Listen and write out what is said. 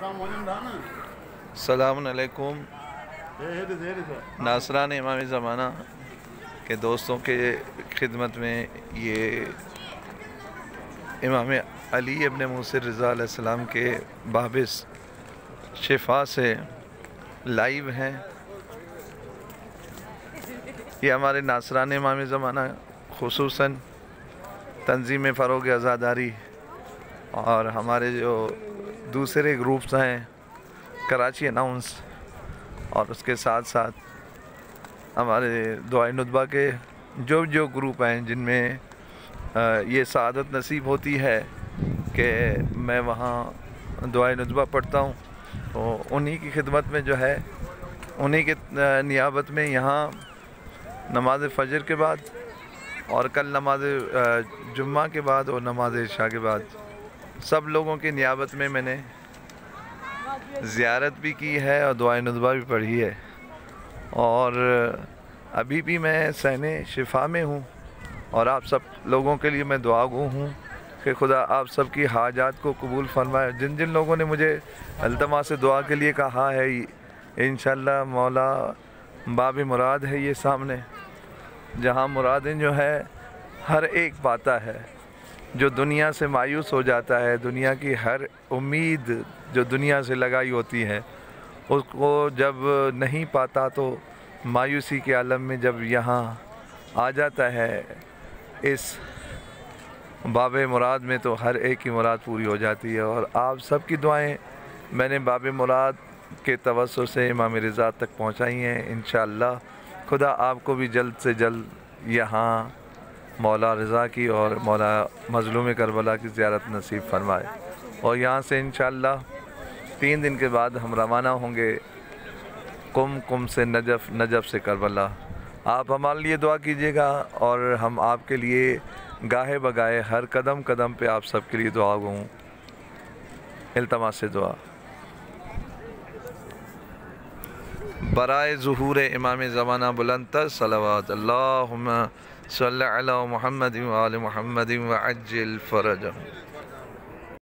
السلام علیکم ناصران امام زمانہ کے دوستوں کے خدمت میں یہ امام علی ابن موسی رضا علیہ السلام کے باب شفا سے لائیو ہیں۔ یہ ہمارے ناصران امام زمانہ خصوصاً تنظیم فروغ عزاداری اور ہمارے جو دوسرے گروپس ہیں کراچی اناؤنس اور اس کے ساتھ ساتھ ہمارے دعائے ندبہ کے جو گروپ ہیں جن میں یہ سعادت نصیب ہوتی ہے کہ میں وہاں دعائے ندبہ پڑھتا ہوں، تو انہی کی خدمت میں جو ہے انہی کے نیابت میں یہاں نماز فجر کے بعد اور کل نماز جمعہ کے بعد اور نماز عشاء کے بعد سب لوگوں کی نیابت میں نے زیارت بھی کی ہے اور دعائے ندبہ بھی پڑھی ہے، اور ابھی بھی میں سہنے شفا میں ہوں اور آپ سب لوگوں کے لیے میں دعا گو ہوں کہ خدا آپ سب کی حاجات کو قبول فرمائے۔ جن لوگوں نے مجھے التماس سے دعا کے لیے کہا ہے، انشاءاللہ مولا باب مراد ہے یہ سامنے، جہاں مرادیں جو ہے ہر ایک پاتا ہے۔ جو دنیا سے مایوس ہو جاتا ہے، دنیا کی ہر امید جو دنیا سے لگائی ہوتی ہے اس کو جب نہیں پاتا تو مایوسی کے عالم میں جب یہاں آ جاتا ہے اس باب مراد میں تو ہر ایک کی مراد پوری ہو جاتی ہے۔ اور آپ سب کی دعائیں میں نے باب مراد کے توسط سے امام رضا تک پہنچائی ہیں۔ انشاءاللہ خدا آپ کو بھی جلد سے جلد یہاں مولا رضا کی اور مولا مظلوم کربلا کی زیارت نصیب فرمائے، اور یہاں سے انشاءاللہ 3 دن کے بعد ہم روانہ ہوں گے قم سے نجف، نجف سے کربلا۔ آپ ہمارے لیے دعا کیجیے گا اور ہم آپ کے لیے گاہے بگاہے ہر قدم قدم پہ آپ سب کے لیے دعا گو ہوں۔ التماس سے دعا برائے ظہور امام زمانہ بلندتر صلوات اللہم صلی علی محمد و آل محمد وعجل فرجہم۔